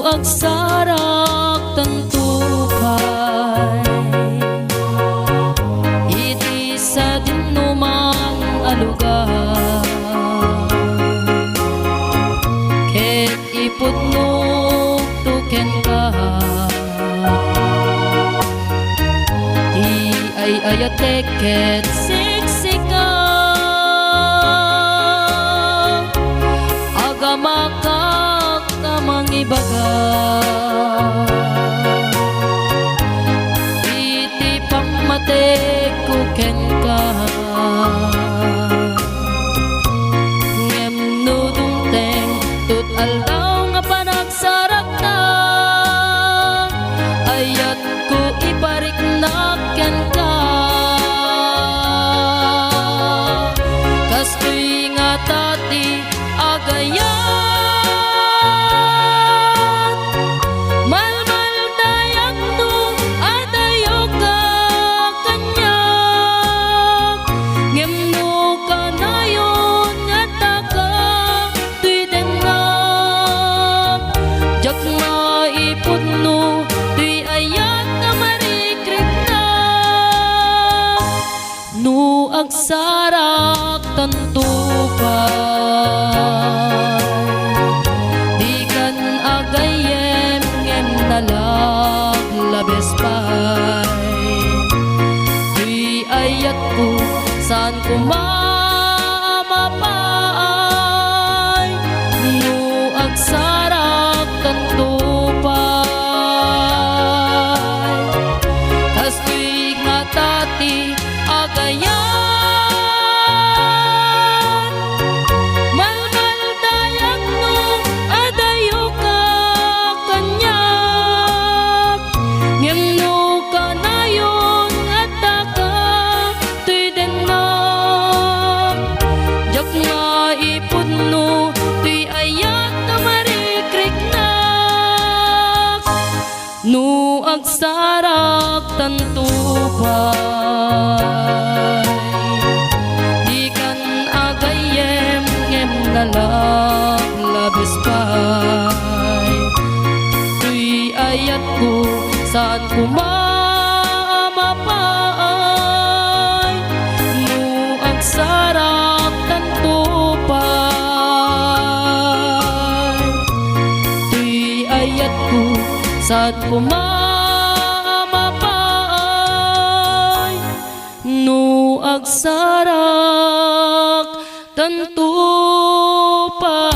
agsarak tantupay iti sa dinumang alugar ket ipudno tuken ka ti ay ayatek ket siksika agamakak kamang ibaga iti pangmatek kuken ka ngem nudong teng tut aldaw nga panagsarak na ayat ko ibarik na ken ka kastoy nga tati agayat malmal dayak no adayo ka kanyak ngem no kanayon nga taka tuy dennak jak maipudno tuy ayat na marikrik na no agsarak tantupay di kan agayem ngem nalaglabes pay tuy ayat ko saan ko mamapay no agsarak tantupay kas tuy nga tati agayat malmal dayak no adayo ka kanyak ngem no kanayon at taka tuy dennak jak nga ipudno tuy ayat na marikrik nak no agsarak tantupay di kan agayem ngem nalaglabes pay tuy ayat ko saan ko mamapay no agsarak tantupay tuy ayat ko saan ko mamapay no agsarak tantupay.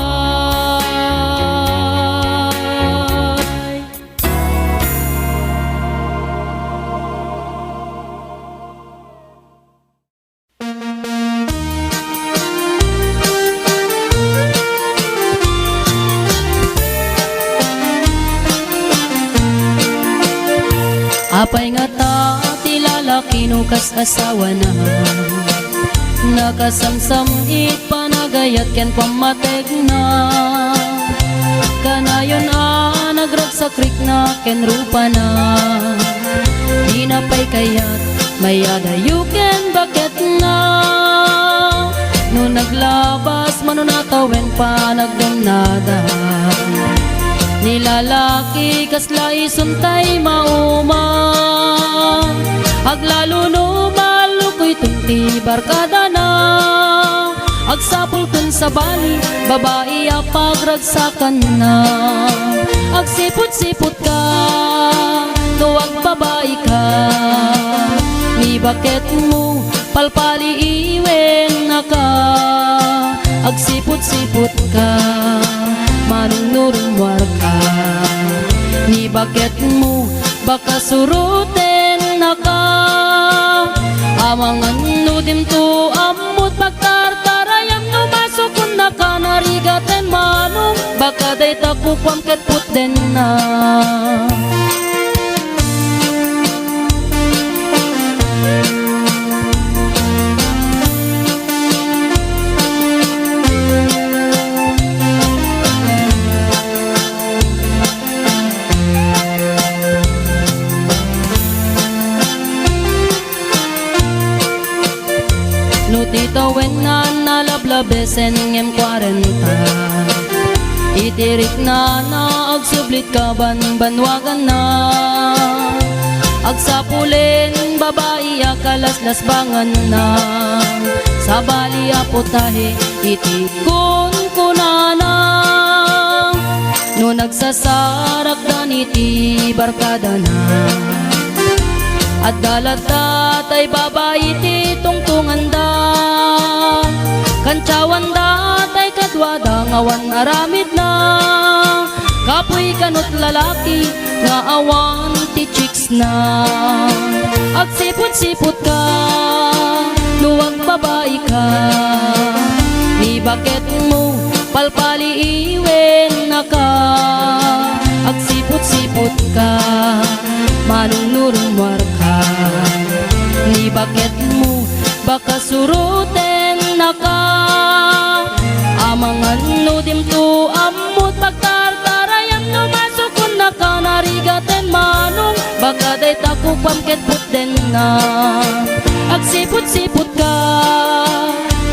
Apay nga ta ti lalaki no kas asawa na nakasamsam it panagayat ken pamatek na kanayon nagragsakrik na ken rupa na dinapay kayat mayadayo ken bakit na no naglabas manunatawen pa nagdunada nilalaki kasla isuntay mauma aglalo no malukoy tunti barkada na agsapul kun sa bali babae apagragsakan na agsipot-sipot ka tuwag babae ka ni bakit mo palpali iwen na ka agsipot-sipot ka manunurumwar ka ni bakit mo baka suruten na ka amangan nudim to amut pagtartarayam no masukun na ka narigaten manong baka day takupam ket puten na Tito wen na nalablabesen ngem 40 itirik na agsublit ka banwagan na. Agsapulin babae akalaslas bangan na. Sa bali aputahe itikon kunana. No nagsasarak daniti barkada na. At dalata tay babae ti tungtungan da. Kancawan da tay kadwada ngawan aramid na. Kapoy kanot lalaki nga awan ti chicks na. Agsipot-sipot ka nuwag babae ka. Ni bakit mo palpali iwen na ka. Agsipot-sipot ka manunurumar ka. Ni bakit mo baka suruten na ka. Amangan no dimto amot pagtartarayam no masukon na ka. Narigaten manong baka day takupam ket puten na. Agsipot-sipot ka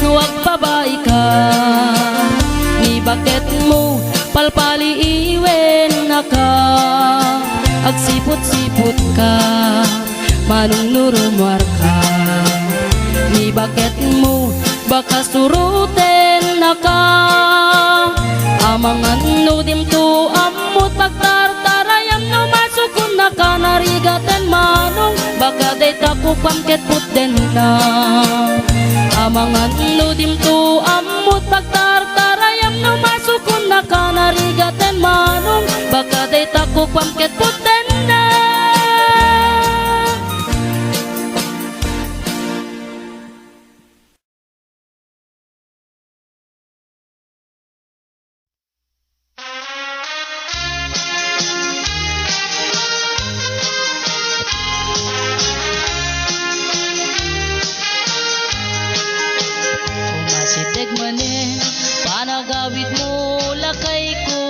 nuwag babae ka. Ni bakit mo palpali iwen na ka. Agsipot-sipot ka manunurumar ka. Ni bakit mo baka suruten na ka. Amangan no dimto amot pagtartarayam no masukon na ka. Narigaten manong baka day takupam ket puten na. Amangan no dimto amot pagtartarayam no masukon na ka. Narigaten manong baka day takupam ket puten na. Umasitig manin panagawid mo lakay ko.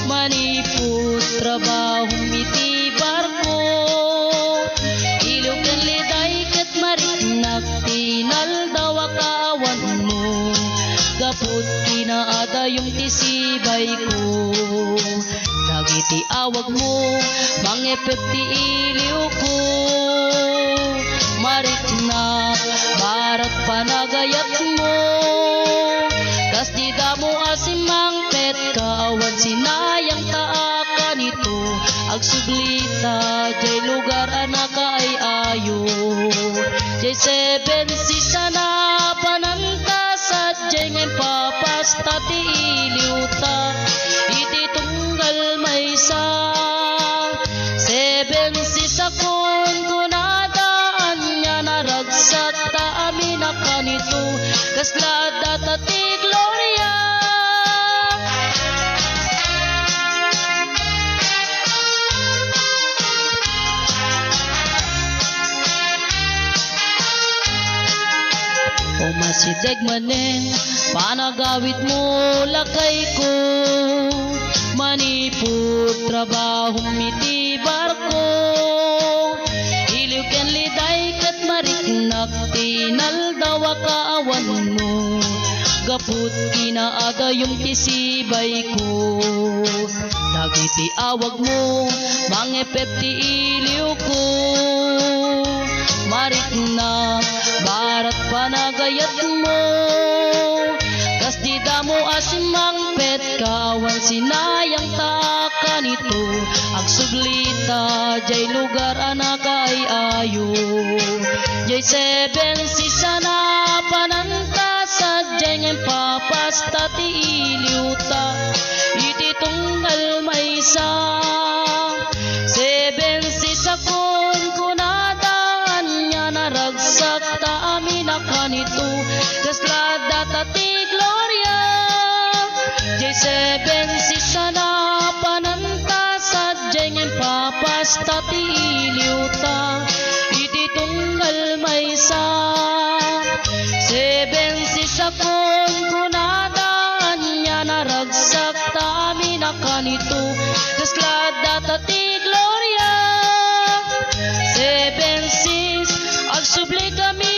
Manipot trabaho mitibar ko. Ilugan liday ket mariknak tinaldaw akawan mo. Gapot kinaada yung tisibay ko. Dagiti awag mo mangepek ti iliw ko. Mariknak barat panagayat mo. Kas di damo asimang pet kawan sinayang taaka nito. Agsublita jay lugar anaka ay ayo. Jay 7 si sana pananta sa jay ngayon papasta ti iliwta. Iti tunggal may sa 7 si sakon kunadaan niya naragsak ta amin ka nito. Kaslada ta ti Gloria. Umasidag manen panagawit mo lakay ko. Manipot trabaho mitibar ko. Iliw ken liday ket mariknak tinaldaw akaawan mo. Gaput kinaada yung tisibay ko. Dagiti awag mo mangepep ti iliw ko. Mariknak barat panagayat mo. Kas di damo asimang pet kawan sinayang taaka nito. Agsublita jay lugar anaka ay ayo. Jay 7 si sana pananta sa jay ngayon papasta ti iliwta. Iti tunggal may sa 7 si sakon kunadaan niya naragsak ta amin ka nito. Kaslada ta ti Gloria. Jay 7 si sana pananta sa jay ngayon papasta ti iliwta. Iti tunggal may sa 7 si sakon kunadaan niya naragsak ta amin ka nito. Kaslada ta ti Gloria. 7 sis agsubli kami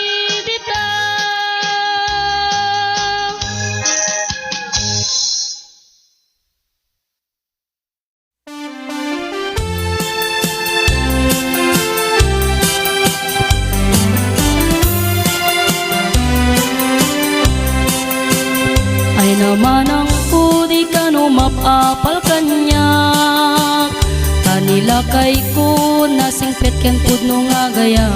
Tanilakay ko nasingpit ken pudno nga gaya.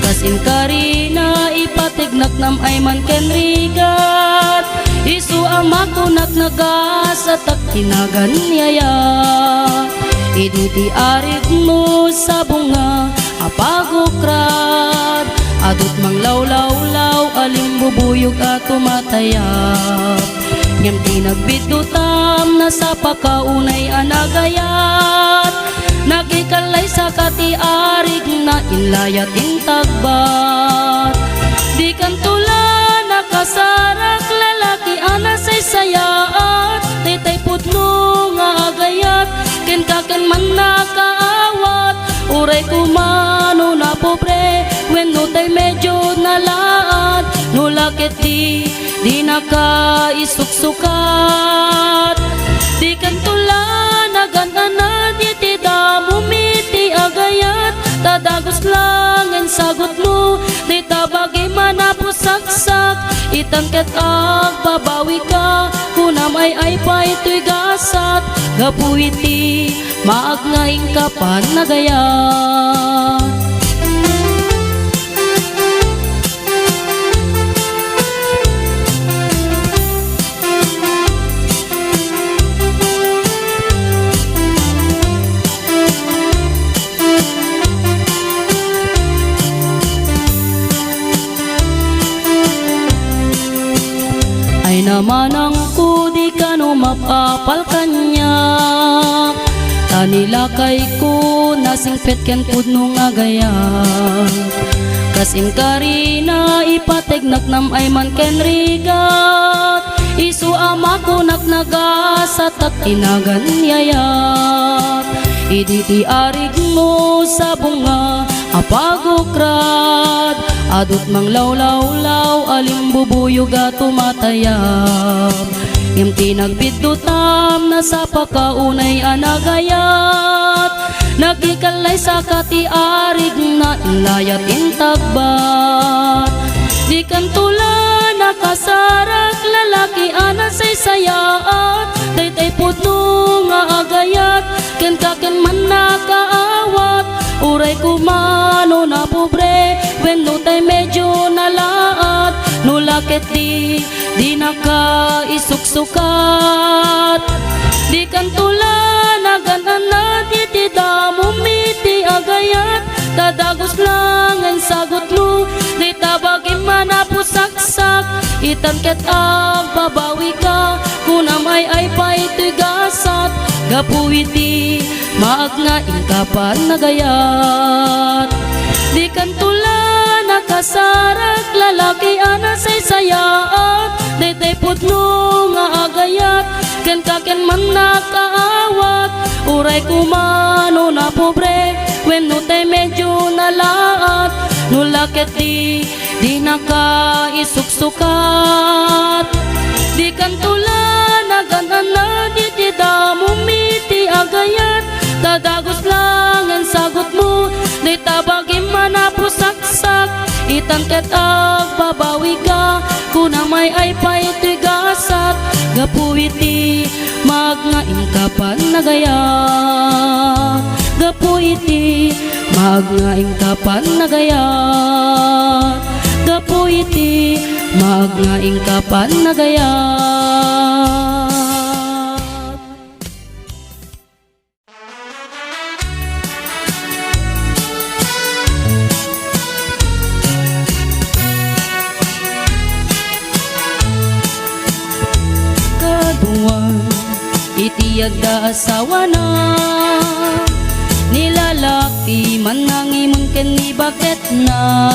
Kasin karina ipatignak nam ay man ken rigat. Isu amakunak nagasatak kinaganyaya. Iditi arit mo sa bunga apagokrad. Adot mang law-law-law alimbubuyog at tumatayap. Ngem di nagbidutam na sa pakaunay anagayat. Nagikalay sa katiarig na inlayat intagbat. Di kan tula nakasarak lalaki anasay sayaat. Taytay putno nga agayat ken kaken man nakaawat. Uray kumano na pobre wenno tay medyo nalaat. Nulakit di nakaisuksukat. Di kan tula nagana di mumiti agayat. Tadagos lang ang sagot mo. Di tabagi manapusaksak. Itangket ag babawi ka. Kunam ay pa ito'y gasat. Gapuiti maagnaing kapan nagayat. Ay naman ang kudi ka no mapapal kanya. Tanilakay ko nasingpit ken pudno nga gaya. Kasing karina ipatignak nam ay man ken rigat. Isu amakunak nagasatak inaganyayat. Iditi arig mo sa bunga apagokrad. Adot mang law-law-law alimbubuyog at tumatayab. Ngem tinagbidutam na sa pakaunay anagayat. Nagikalay sa katiarig na inlayat intagbat. Di kan tula nakasarak lalaki anasay sayaat. Taytay pudno nga agayat ken kaken man nakaawat. Uray kumano na pobre wenno tay medyo nalaat. Nulakit di nakaisuksukat. Di kan tula nagana di mumiti agayat. Tadagos lang ang sagot mo. Di tabagi manapusaksak. Itangket ag babawi ka. Kunam ay pa ito'y gasat. Gapuiti maagnaing kapan nagayat. Di kan tula nakasarak lalaki anasay sayaat. Daytay pudno nga agayat ken kaken man nakaawat. Uray kumano na pobre wenno tay medyo nalaat. Nulakit di nakaisuksukat. Di kan tula nagana di mumiti agayat. Tadagos lang ang sagot mo. Di tabagi manapusaksak. Itangket ag babawi ka. Kunam ay pa ito'y gasat. Gapuiti magnaing kapan nagayat. Gapuiti magnaing kapan nagayat. Gapuiti magnaing kapan nagayat. Itiyag da asawa na nilalaki man nangimun ken ni bakit na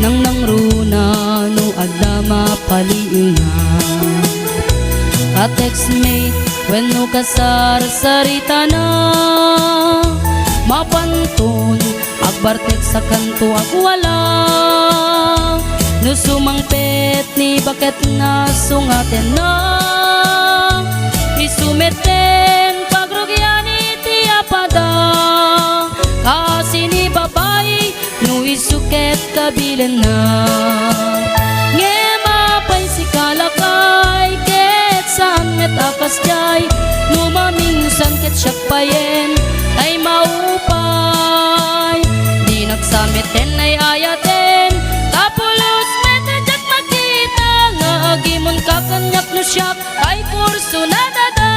nang nangruna no adda mapaliuna. Ka-textmate when no kasar-sarita na mapantun agbartek sa kanto ak wala. No sumangpet ni bakit na sungaten na isumeten pagrugyan iti apada. Kasi ni babae no isuket kabilan na. Ngema pa'y si kalakay ket saan met akas jay no maminsan ket ket siyak payen ay maupay. Di nagsamiten ay ayaten kapulos metedyak makita nga agimon kakanyak no siyak ay kurso na dada.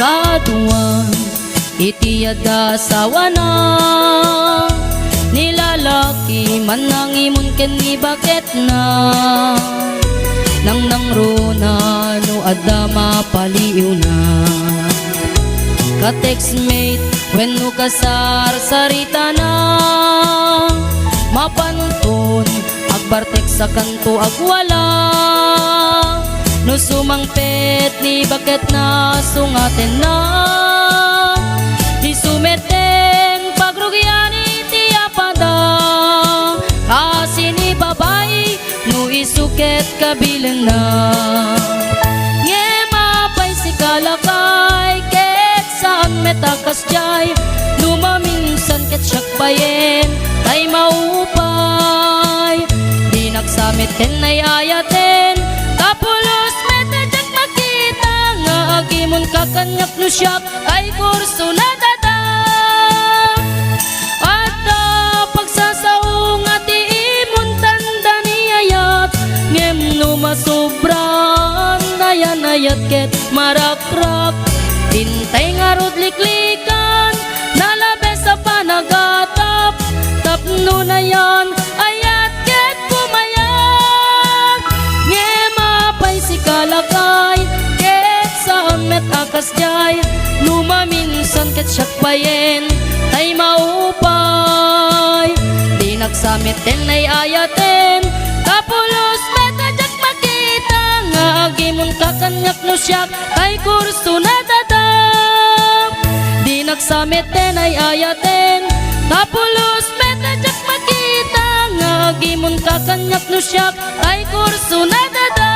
Kaduan itiyada sawa na nilalaki man nang imon ken ni bakit na nang runa no adda mapaliw na ka textmate when no kasar sarita na mapanton agbartek sa kanto agwala no sumangpet ni bakit na sungaten na di sumeteng pagrugyan iti apada kasi ni babay no isuket kabilen na nge mapay si kalakay ket saan metakas jay lumaminsan ket siyak payen tay maupay di nagsamiten ay ayaten kapulos metedyak makita nga agimon kakanyak no siyak ay kurso na dada. Adda pagsasaong ati imon tanda niyayat ngem no masobran nayanayat ket marakrak pintay nga rudliklikan nalabe sa panagatap tapno na yan ayat ket kumayag ngemapay si kalakay ket saan metakas jay lumaminsan ket siyak payen tay maupay di nagsamiten ay ayaten kapulos metedyak makita nga agimon kakanyak no siyak ay kurso na dada. Di nagsamiten ay ayaten kapulos metedyak makita nga agimon kakanyak no siyak ay kurso na dada.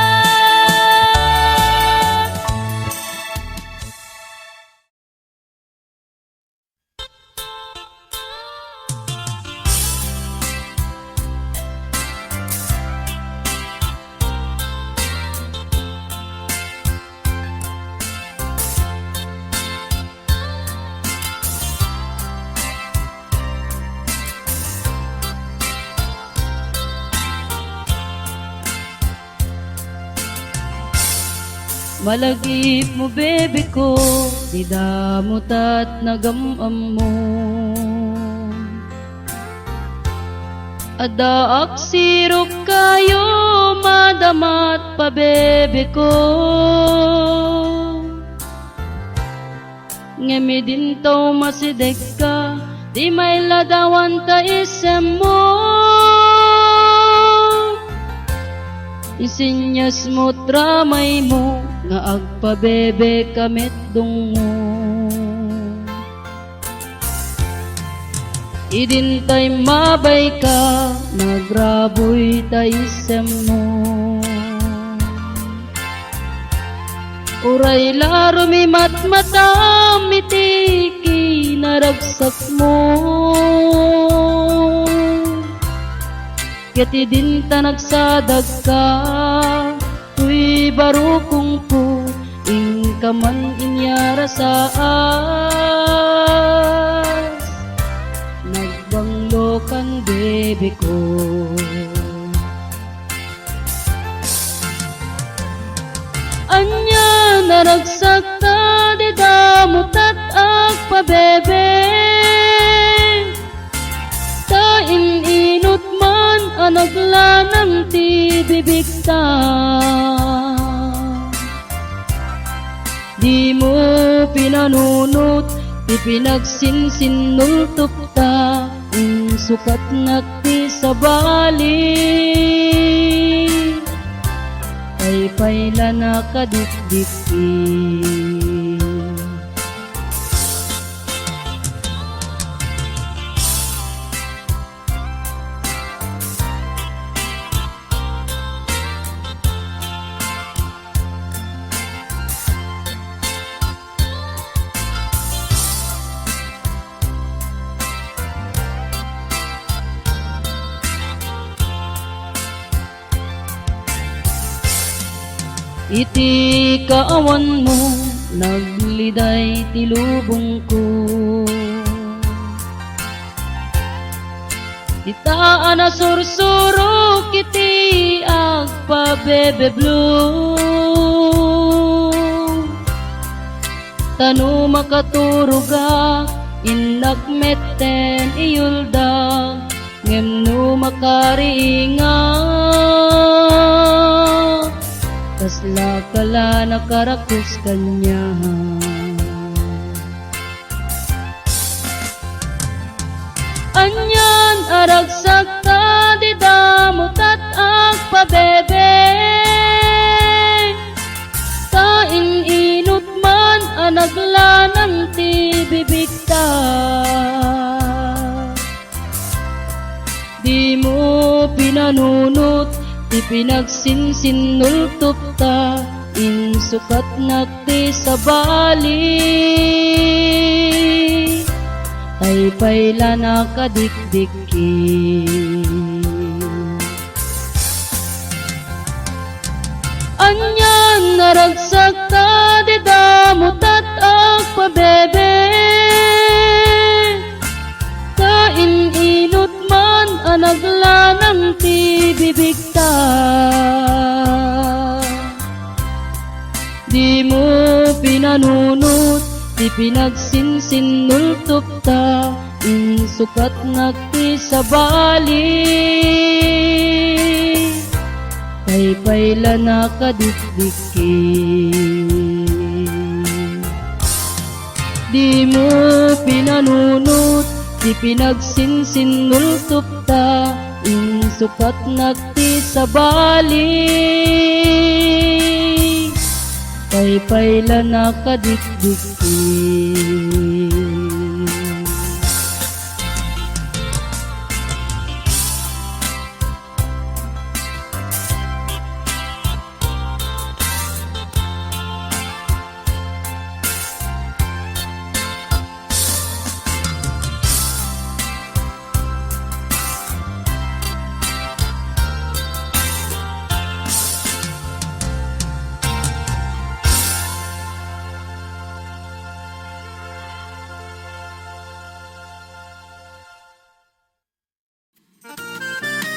Malagip mo bebe ko, di damot at nagamam mo. Adaak sirok kayo, madamat pa bebe ko. Ngemi din taw masideg ka, di may ladawan ta isem mo. Isinyas mo tramay mo, nga agpabebe kamit dungo. Idintay mabay ka, nagraboy taisem mo. Uray laro mi matmatam, mitiki naragsak mo. Kati din ta nagsadag ka, tuy baro kong po, ing ka man inyara sa as. Nagbanglo kang bebe ko. Anya naragsak ta, di damot at agpabebe. Ta ininot man, anaglanang ti bibig ta. Di mo pinanunot, di pinagsinsinultop ta, ang sukat nakti sa bali. Ay payla nakadikdiki. iti kaawan mo, nagliday tilubong ko. Itaan na sursuro kiti agpabebe blue. Tanu makaturuga inakmetten iyulda ngem no makaringa. Kasla kala nakarakus kanya. Anyan aragsak ta di damot at agpabebe. Kain inut man anaglanan ti bibig ta. Di mo pinanunot ti pinagsinsinultop ta. Insukat na ti sabali. Ay payla nakadikdiki. Anyan naragsak ta di damot at agpabebe. Kain inut man anaglanang ti bibig ta. Di mo pinanunot ti pinagsinsinultop ta. Insukat na ti sabali. Kay payla nakadikdiki. Di mo pinanunot ti pinagsinsinultop ta. Insukat na ti sabali. Kay payla nakadikdiki.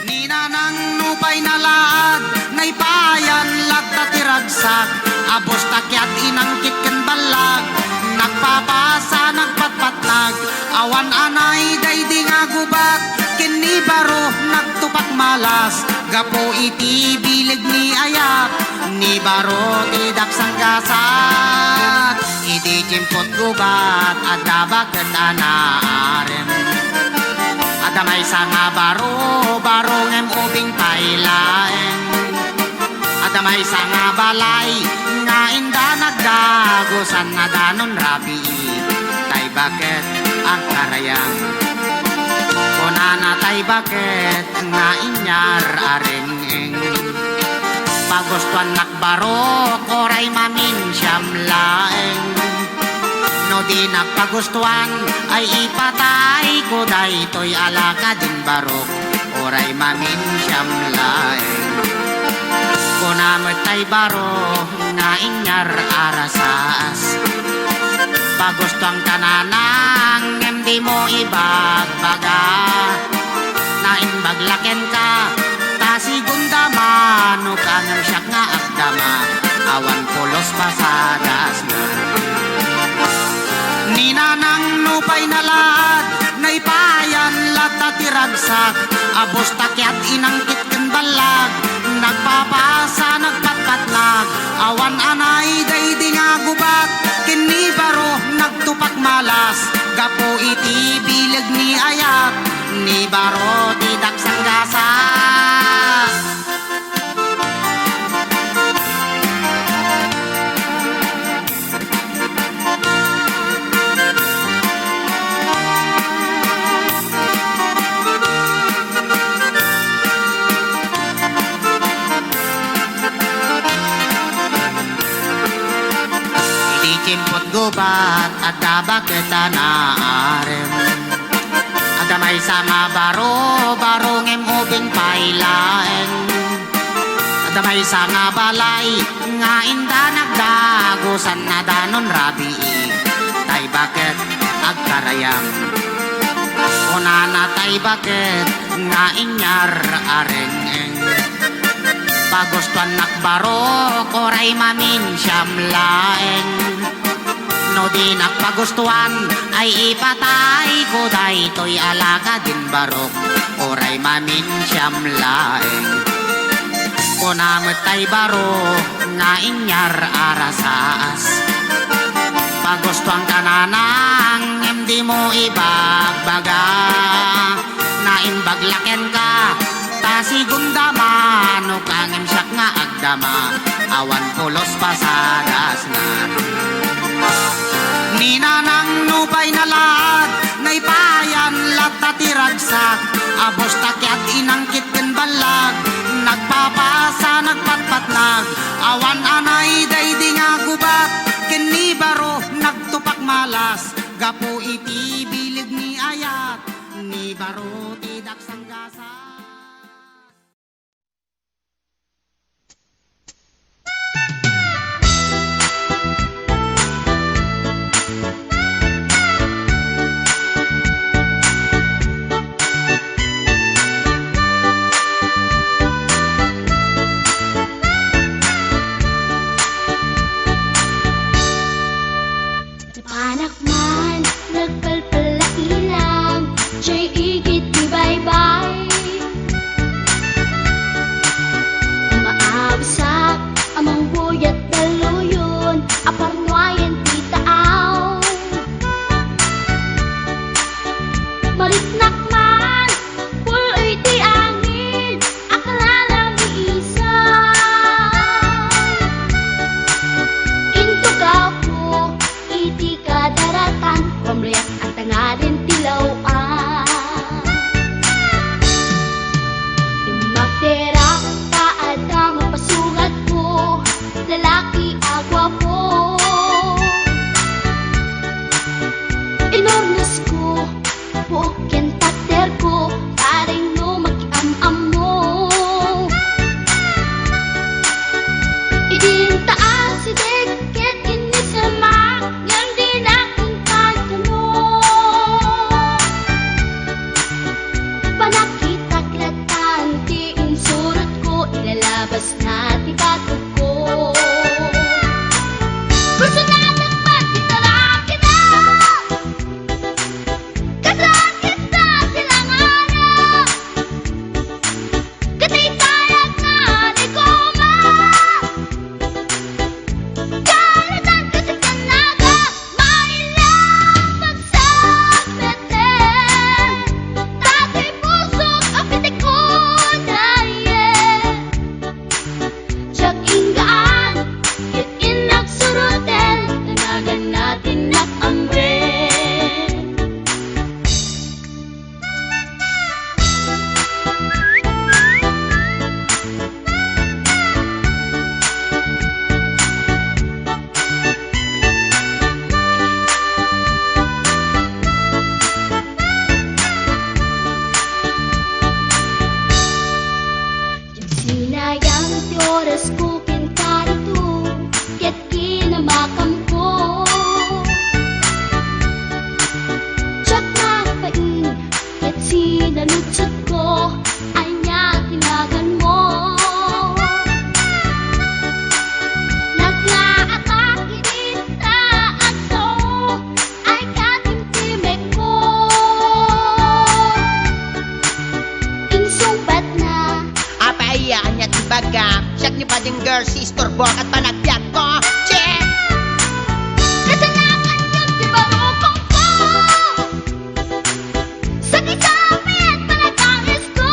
Ninanang nupay nalaad, naipayan lagta tiragsak, abos takyat inangkit ken balag, nagpapasa nagpatpatlag, awan anay daydi nga gubat, ken ni baro nagtupak malas, gapo iti bilig ni ayak, ni baro ti daksang gasat, iti jimpot gubat, at dabag ken anaarem. Adamay sa nga baro ngem ubing pailaeng. Adamay sa nga balay nga inda nagdagosan na danon rabi. Tay bakit ang karayang kunana tay bakit nga inyar arengeng. Pagustuhan nakbaro koray mamin siyam laeng. No di nagpagustuhan ay ipatay ko daytoy alaka din barok oray mamin siyam laeng. Kunamot tay barok nga inyar arasas, pagustuhan ka na nang hindi mo ibagbaga, na imbaglaken ka tasigunda mano ka ng siyak nga agdama, awan pulos pasadas na. Ninanang nupay nalaad, naipayan lata tiragsak, abos takyat inangkit ken balag, nagpapasa nagpatpatlag, awan anay daydi nga gubat, ken ni baro nagtupak malas, gapo iti bileg ni ayak, ni baro ti daksang gasas. Jimpot gubat at bakit anaarem. Adamay sa nga baro ngem ubing pailaeng. Adamay sa nga balay, nga inda nagdagusan na danon rabi. Tay bakit agkarayam? Una na tay bakit nga inyar areng-eng. Pagustuhan nakbaro, koray mamin siyam laeng. No di nakpagustuhan, ay ipatay ko day to'y alaga din barok, koray mamin siyam laeng. Kunamit tay baro, nga inyar arasaas. Pagustuhan ka na nang hindi mo ibagbaga, na imbaglaken ka, tasigunda mano kang imsyak nga agdama, awan pulos pasadas na. Ninanang nupay na lahat, naipayan latatiragsak, abos takyat inangkit ken balag, nagpapasa nagpatpatnag, awan anay daydi nga gubat, ken ni baro nagtupak malas, gapo iti bilig ni ayat, ni baro tidak sanggasa. Panak man, nagpalpala ilang, siya'y igit ni bye-bye. Maawasak, amang buyat daluyon, aparnuayan titaaw. Maritnak man, puloy ti angin, akala ni isa. Into gapo, iti kadaratan, pamriyak at tangarin tilawaan. Magtera ka at ang mapasugat ko, lalaki agwa po. Enormous ko, bukin pater ko, taring no mag-am-am mo. Idintaas si Deket inisamak, yan din aking kanto. Panakitaklat-an, di insurot ko, ilalabas na tibatog ko. Gusto na dapat italaki na, kasakit na silanganan. Katay-tayag na di ko karatan kasi kanaga, mailang pagsabeten. Tatay pusok ang pitik ko dayen. Siyak inggaan, kit inagsuruten, tanagan natin nakamren. Sinayang ti oras ko kinkarito, ket kinamakam ko. Tsak napain, ket sinalutsot ko, anya tinagan mo. Naglaatake kita aso, ay katimtimek ko. Insumpat na, Apayaan niya tibaga, siyak ni Pading Girl, si Storbor at panagbiat ko. Check! kasalanan yung tibarokong ko. Sa kisapit, panagangis ko.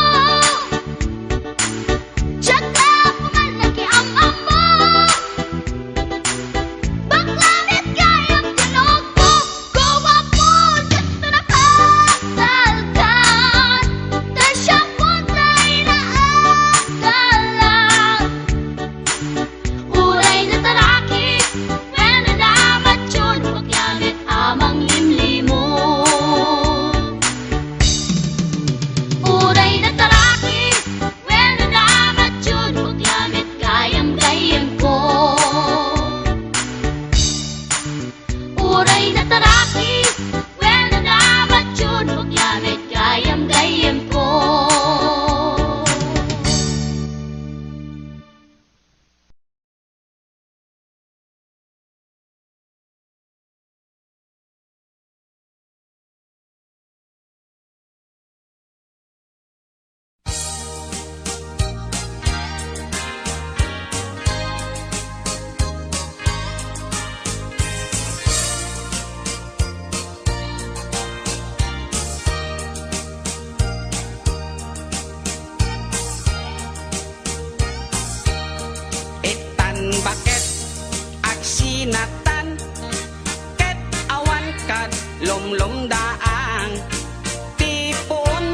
Tsak na pumalaki ang amo. Baklamit kayang tunog ko. Gawa po, gusto na pasalgan. Tasyang puntay na agalan. Uray na taraki, bakit agsinatan ket awan kad lomlomdaang tipon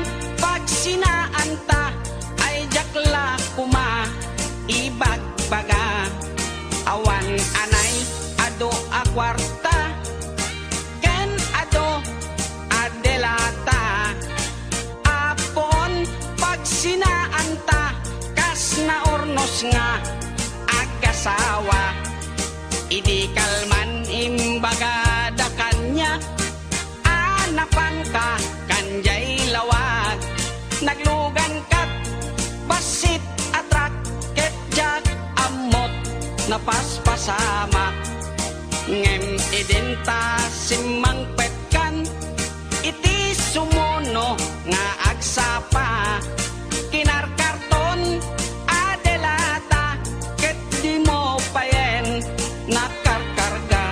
pag sinaan ta ay jakla kuma ibagbaga awan anay ado a kwarta ken ado adelata apon pag sinaan ta kas na ornos nga agasawa idi kalman imbaga da kanya anapan ka kanjay lawag naglugan kat basit atrak ket jak amot napaspasama ngem identa simang petkan iti sumuno nga agsapa kinarkarton adelata ket di mo payen nakarkarga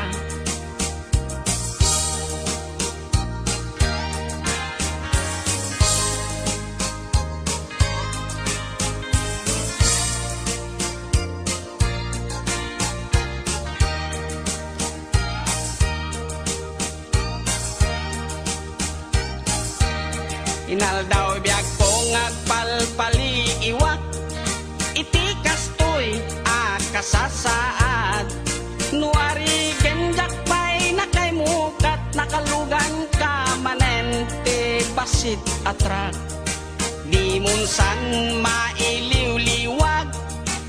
inaldaw biag ko ngagpalpali iwak iti kastoy akasasaad nuari genjak pay nakay mukat nakalugan ka manen ti basit atrak di munsan mailiw-liwag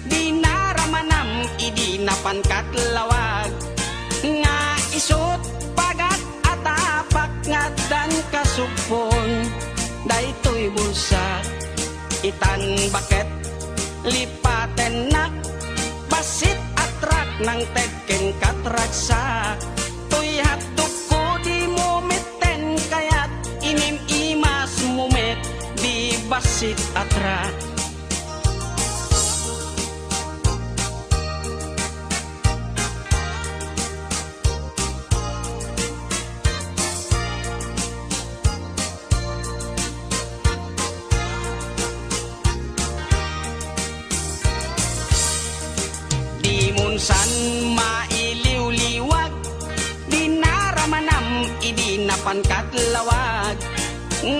di naramanam idi napankat lawag nga isot pagat atapak nga dan kasupon daytoy bulsa itan bakit lipaten nak basit atrak ng tedken katraksa tuy hatdok ko di mumiten kayat inim imas mumit di basit atrak san mailiw-liwag di naramanam idi napankat lawag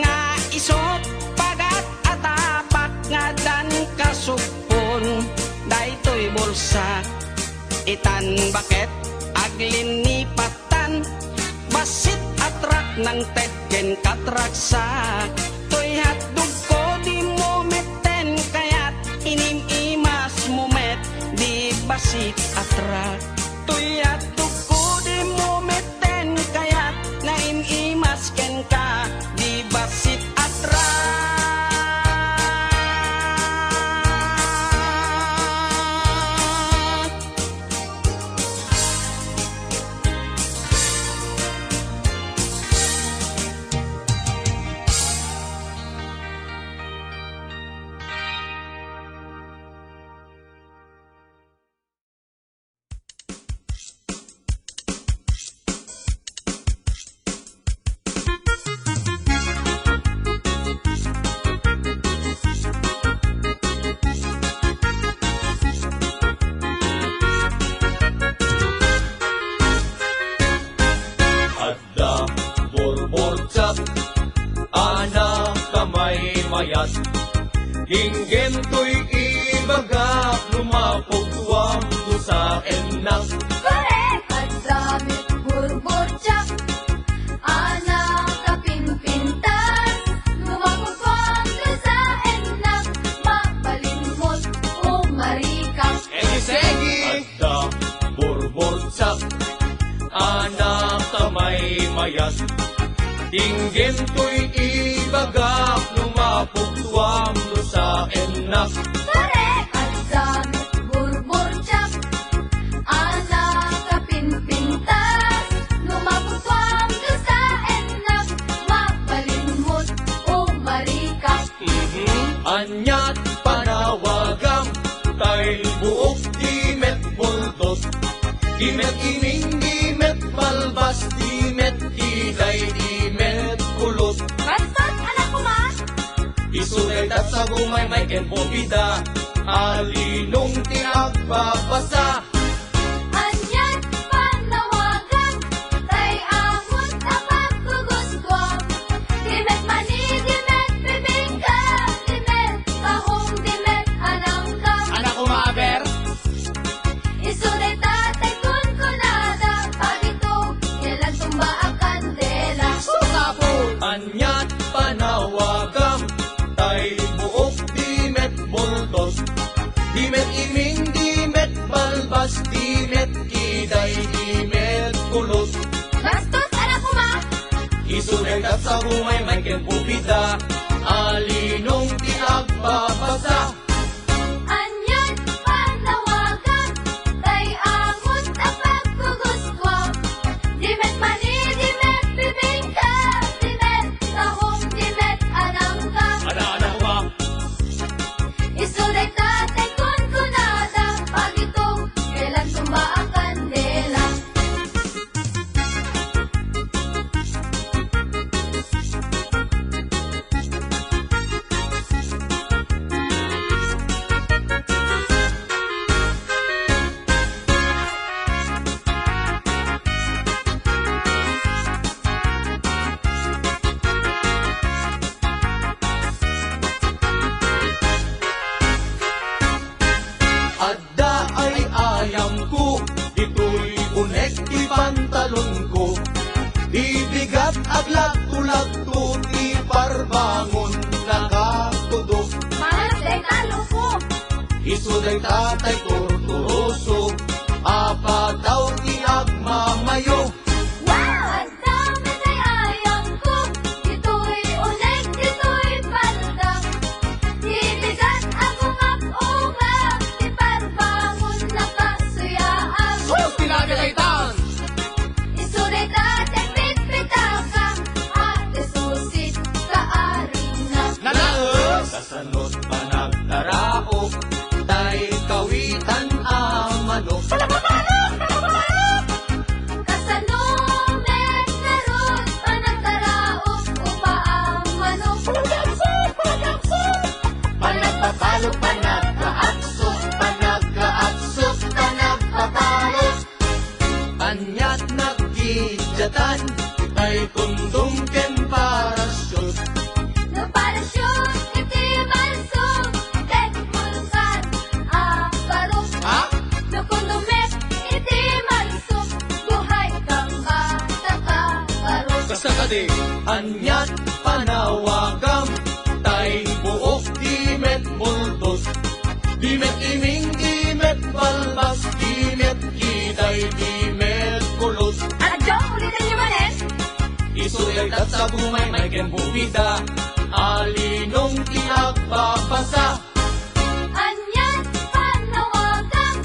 nga isot pagat atapak nga dan kasupon daytoy bulsa itan bakit aglinipatan basit atrak ng tedken katraksa tuy hatdog ko di mo meten kayat inim imas mumet di basit atrak tuy hatdog ko di mo meten kayat naim imas ken ka di basit atrak mayat Ginggem to'y ibagak lumapugwam to sa enak Correct! At damit burbotsak, anak kapinpintas, lumapagpang ka sa enak, mapalimot o marikas. Egi-segi Adda burbotsak anak kamay mayat Ginggem to'y ibagak lumapugwam to sa enak Correct! At damit burbotsak, anak kapinpintas, lumapagpang ka sa enak, mapalimot o marikas. Anyat panawagam tay buok gimet muldot gimet ining gimet malbas gimet iday gimet kulot Bastos, anak ko ma! isuday tat sa gumay may ken pobida alinong ti agbabasa. Anyat panawagan, tay amon na pagkuguskwam. Dimet mani, dimet bibingka, dimet kahong, dimet anangka. Anak ko maaber, Isunay tatay kun kunada, pagito, kailan tumba ang kandela. anyat panawagam, tay buok dimet multos, dimet iming, dimet balbas, dimet kiday, dimet kulos. Bastos, anak ko ma! Isunay at sa humay may kenpupida, alinong ti agbabasa. Anyat panawagan, tay amon na pagkuguskwam. Dimet mani, dimet bibingka, dimet kahong, dimet anangka. Anak ko ba? Isulay tatay kun kunada, pagito, kailan tumba ang kandela. Adda ay ayam ko, ito'y unek ti pantalon ko. Ibigat aglag tulag to, ti parbangon nakatudo. Malas day talo ko. Isuday tatay ko turoso, apataw ti agmamayo. Wow! Ang dami day ayang ko. Ito'y unek, ito'y palda. Ibigat ako mapungap, di parbangon na kasuyaan. Pinagalitan! Isunay tatay pitpitaka, ate susit kaaring na. Nanaos! Kasanot pa nagtaraok, tay kawitan amano. Kasanumet narot, panagtaraok, upaang manok. Panagpapalo, panagkaaksot, panagkaaksot, panagpapalo. Anyat nagkidyatan, ay kundong ken parasyon. No parachute, iti balsog, tet pulsar, akarok. Ha? No kondomet, iti malsog, buhay kang bata ka, karok. Basta ka di, anyat panawagam, tay buok dimet multos, dimet iming, dimet balbas, dimet kiday, dimet kulos. Adyo, ulitin niyo manin? Isulit at sa bumay may kenpupida, alinong ti agbabasa. Anyat panawagan,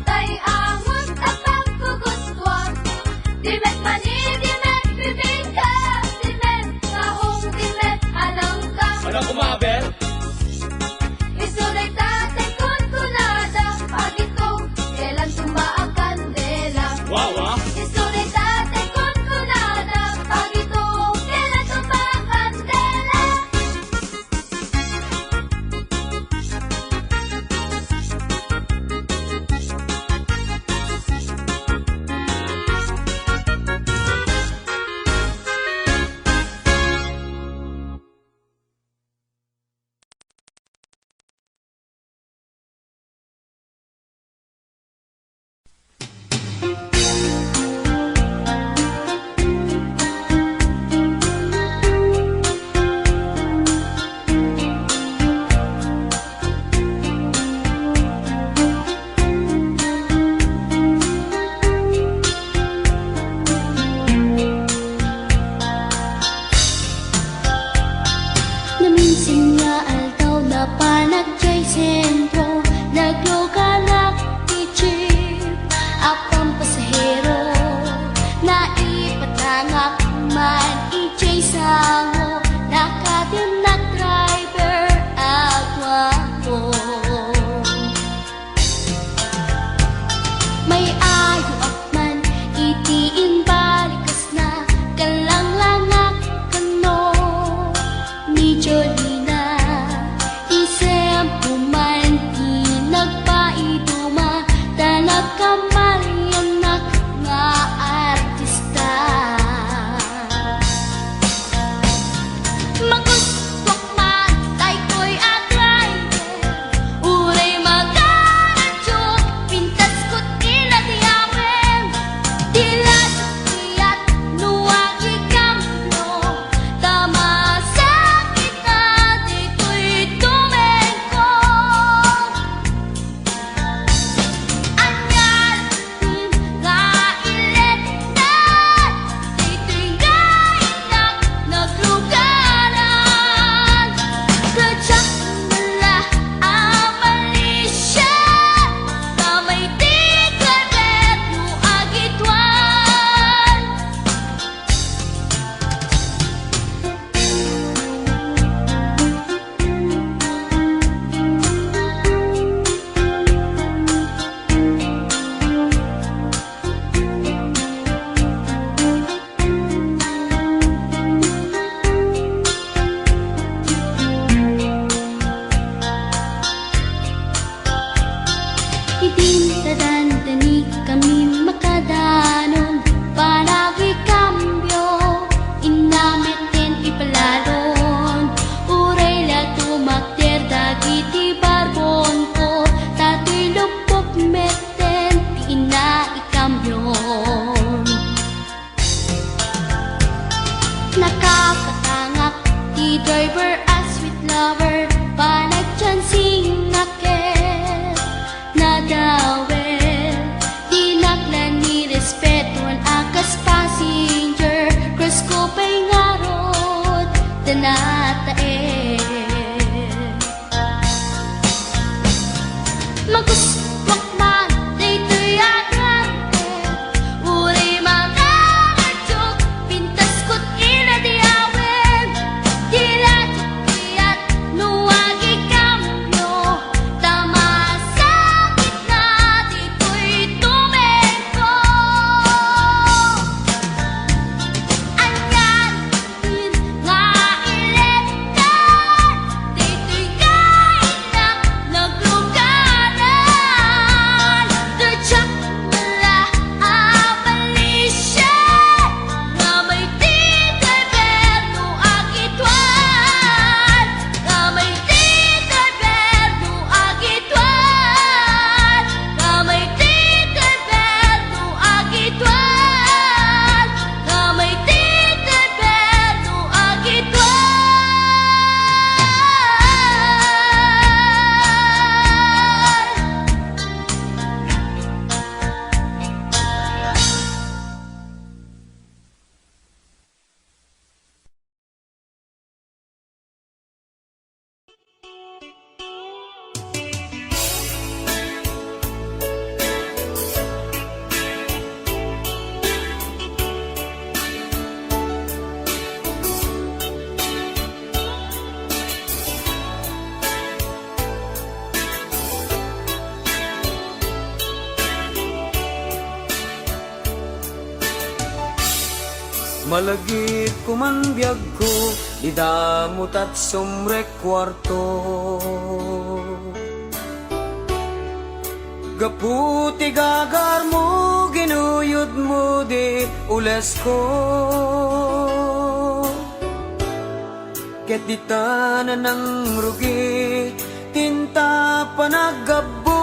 tay amon na pagkuguskwam. Dimet mani, dimet bibingka, dimet kahong, dimet anangka. Anak ko maaber, Isunay tatay kun kunada, pagito, kailan tumba ang kandela. wawa. Isunay tatay kun kunada, pagito, kailan tumba ang kandela. Idinadandani kami makadanon Palagi kambyo Inamiten ipalalon Uray la tumakter Dagiti barbon ko Tato'y lupok meten Di ina ikambyon Nakakatangak Di driver as sweet lover Panagchansing naket Nadawel Di naklan ni respetuan Akas passenger Cross ko pa'y ngarot Danatae Maguswak man Daytoy agante Uri mga ngadyok Pintas ko't ina di awen Dila at nuwagi kambyo Tama sa gitna Dito'y tumeko Anyan din nga iletan Dito'y kainak naglugaran Dadyak mula abalisya Nga may tito'y berno agitwan Nga may tito'y berno agitwan Nga may tito'y berno agitwan Nga may tito'y berno agitwan Malagip ko man biyag ko, di damot at sumrek kwarto. Gaputi gagar mo, ginuyod mo di ules ko. Ket di tanan ng rugi, tinta panagabo.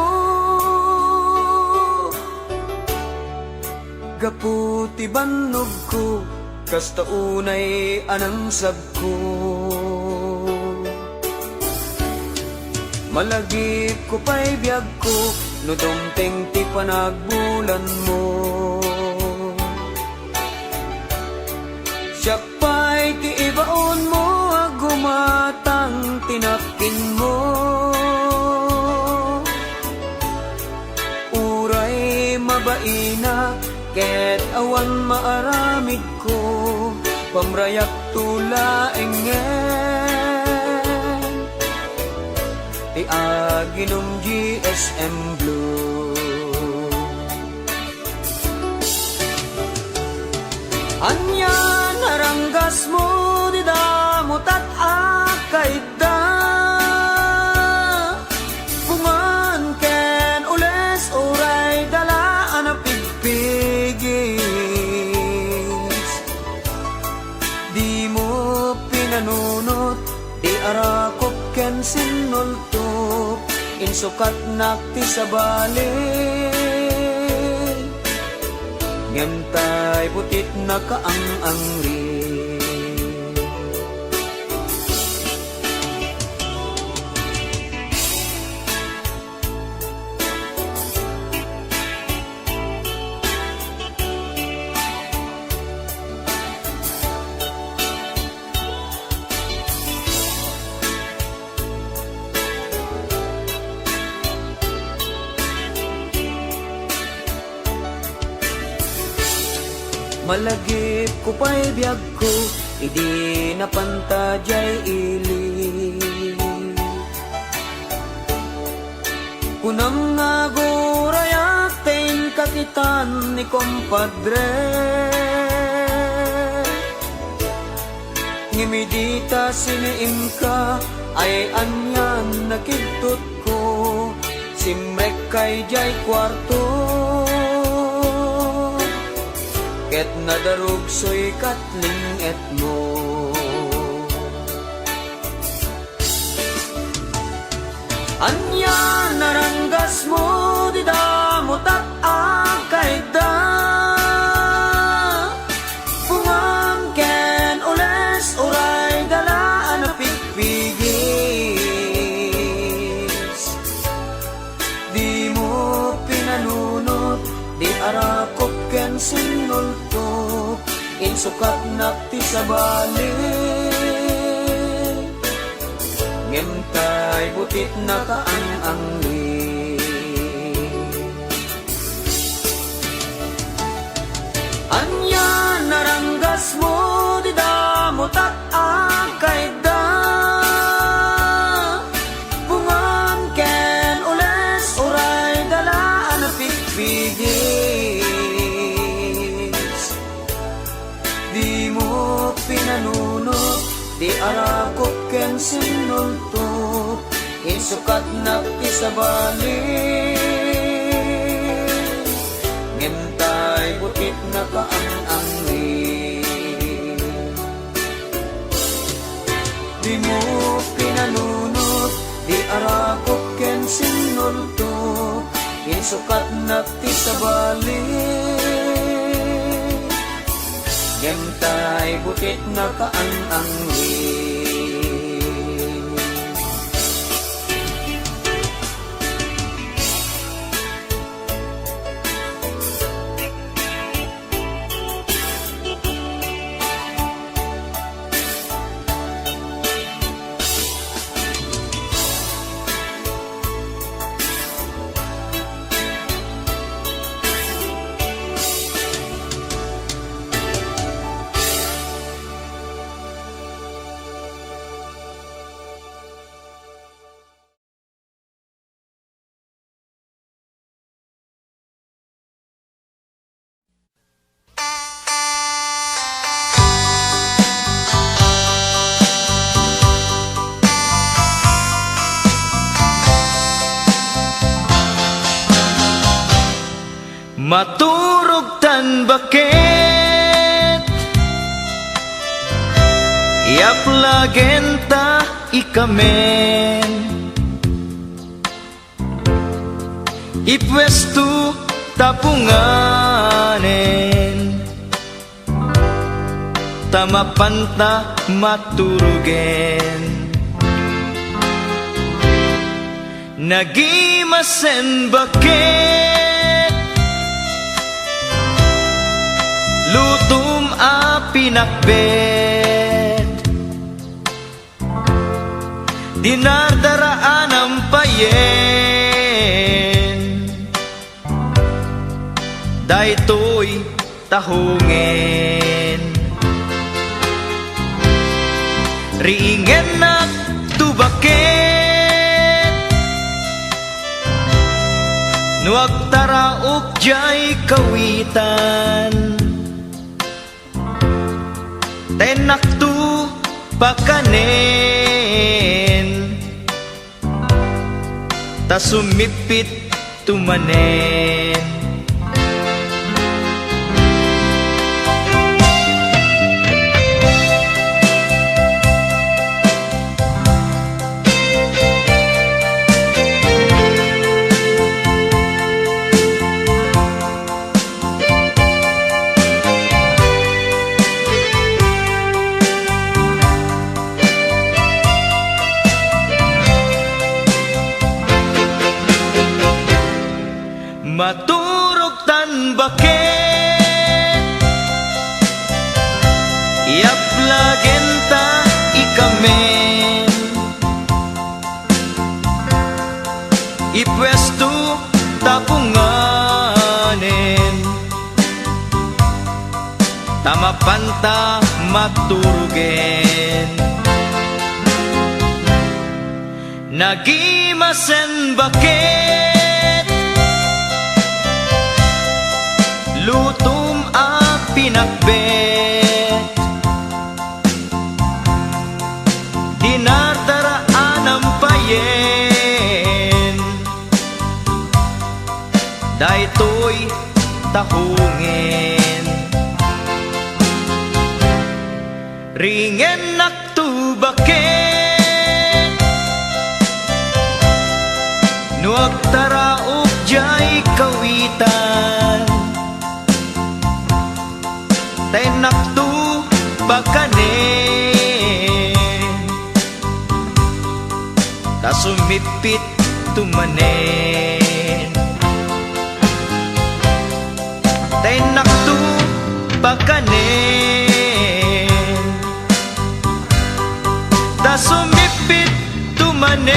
Gaputi banog ko, kasta unay anang sabko. Malagip ko pa'y biyag ko, no dumteng ti panagbulan mo. Siya pa'y ti ibaon mo, agumatang tinakin mo. Uray mabaina, ket awan maaramid ko, pamrayak tula engen. Ti aginom GSM Blue. Anyan haranggas mo, di damot at akaida. Kuman ken ules uray dalaan na pigpigis. Di mo pinanunot, di arakop ken sinultop, insukat nakti sa balik. Ngentay putit na kaang-angri. Malagip ko pa'y biyag ko, idi napantadyay ili. Kunam nga gurayatin kakitan ni kompadre. Ngimidita siniim ka, ay anyan nakigtot ko. simrek kay jay kwarto, ket nadarog soy katling et mo. Anya naranggas mo di damot at akay da, pumangken ules uray galaan na pigpigis. Di mo pinanunot, di arakop ken sinultok, insukat nakti sa balik. Ngentay butit na kaang-angli, anya naranggas mo di damot at akay da, pumangken ules uray galaan na pigpigis. Di mo pinanunot, di arakop ken sinultok, insukat nakti sa balik. Ngentay butit na kaang-angli, di mo pinanunot, di arakop ken sinultok, insukat nakti sa balik. Ngentay butit na kaang-angli. Maturog tan bakit iaplagenta ikamen, ipwestu tapunganen, tamapanta maturugen, nagimasen bakit lutum a pinakbet, dinardaraan ang payen, daytoy tahungen, riingen na tubaket, nuag taraok jay kawitan, tenaktu pakanen, ta sumipit tumanen. Maturog tan bakit iaplagenta ikamen, ipwestu tapunganen, tamapanta maturugen, nagimasen bakit lutum a pinakbet, dinardaraan ang payen, daytoy tahungen. Ringen naktubaken, nuag taraok jay kawitan, tay naktubakanen, ta sumipit tumanen. Tay naktubakanen, ta sumipit tumanen.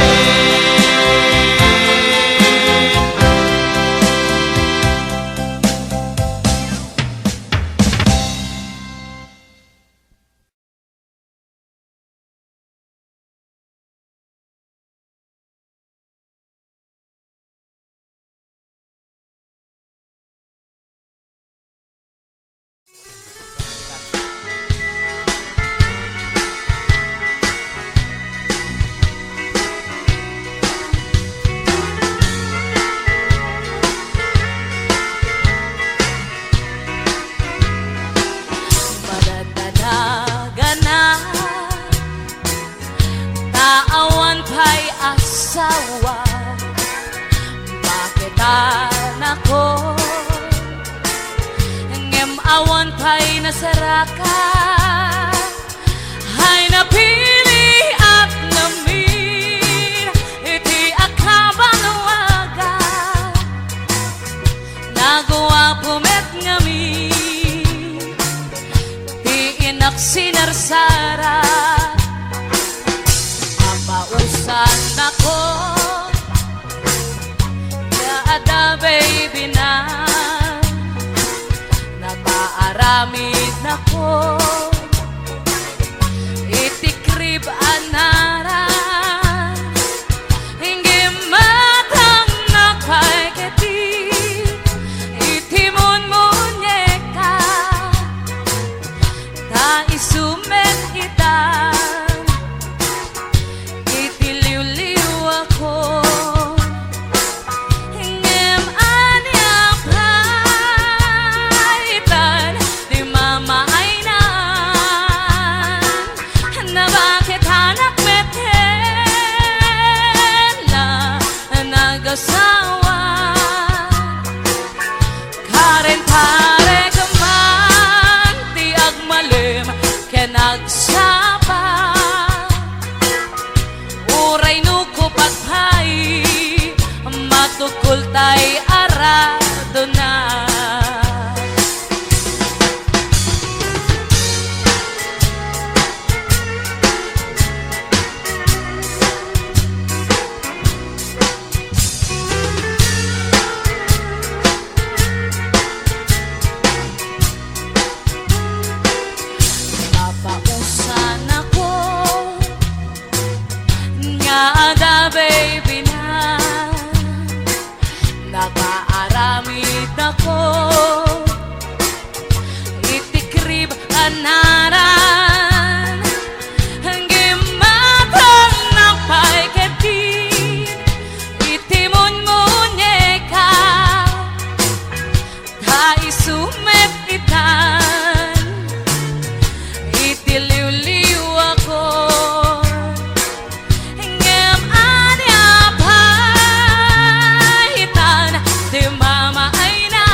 Madadanaga na taawan pa'y asawa, bakit ako ngem awan pa'y nasaraka, ay napili at namin iti akabanwaga, nagawa pumet ngamin ti inak sinarsara, mapausan ako ada baby na nagpaaramid nako itikrib anaran hindi matang napaikiti itimon munyeka ta isumen itan itiliw-liw ako. Asawa karen pare kaman ti agmalim ken agsapa uray nuko pathay matukul tay arado na. Ada baby na nagpaaramid ako itikrib anaran hanggang matang napaiketin itimon munyeka ta isumet itan itiliw-liw ako. Di mama ay na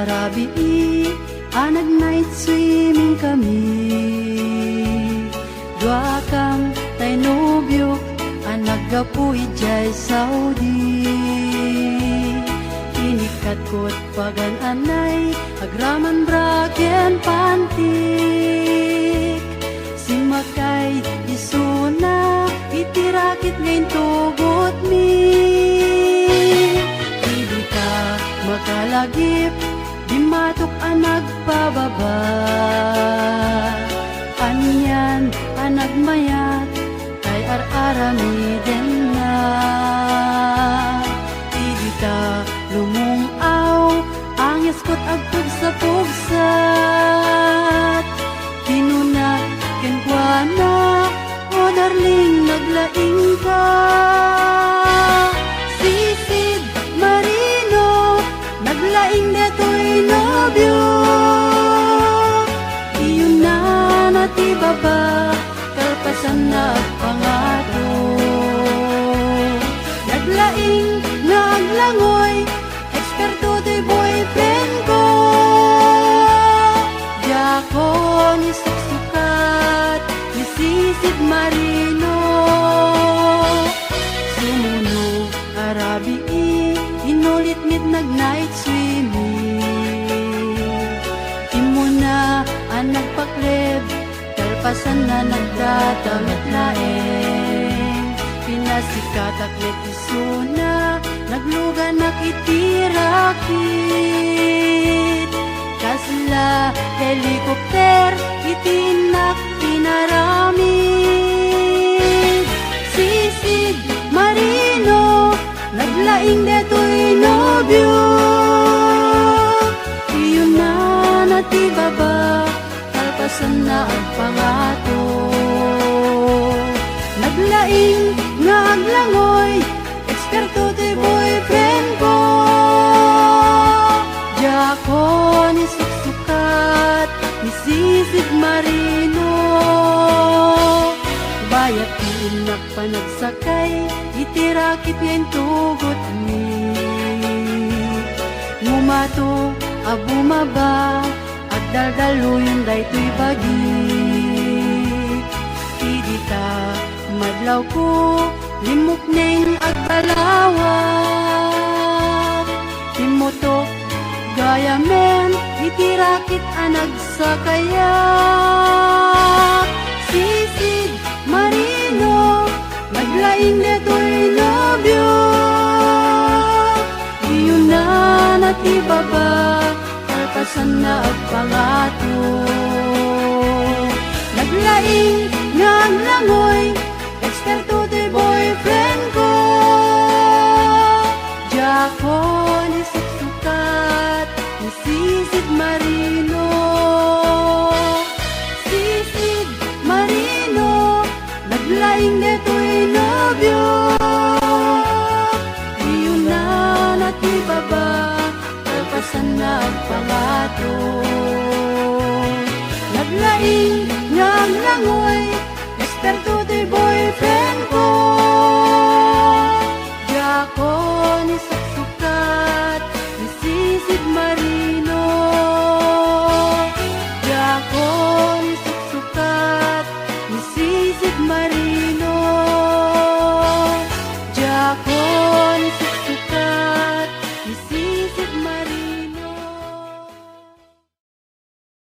arabi anag night swimming kami. Dua kang tay nobyo anag gapuy jay Saudi. Inikat ko't pagan anay agraman braken pantik. Simakay isuna itirakit ngayon tugot mi. Hindi ka makalagip di matok anag pababa. Anyan anag mayat kay ar-arami din na. Hindi ka lumungaw ang yaskot agtog sa pugsat. Kinuna kenkwana o darling naglaing ka. Sisid Marino naglaing deto'y nobyo. Iyon na nati baba kalpasan na pangato. Naglaing nga aglangoy eksperto to'y boyfriend ko. Diyako ni suksukat ni Sisid Marino. Sumuno arabi inulit ngit nag night swimming. Imo na ang nagpakleb kalpasan na nagdatamit laeng. Pinasikat aklet isuna nagluga nakitirakit. Kasla helikopter itinak pinarami. Sisid Marino naglaing deto'y nobyo. Iyon na nati baba kalpasan na ang pangato. Naglaing nga aglangoy eksperto to'y boyfriend ko. Diyako ni suksukat ni Sisid Marino. Bayat iinak pa nagsakay itirakit ngayon tugot ni. Ngumato abumaba at daldaluyon dayto'y bagi. Idita madlaw ko limok neng agbalawak. Timotok gaya men itirakit anag sa kayak. Sisid Marino naglaing deto'y nobyo. Iyon na nati baba kalpasan na agpangat.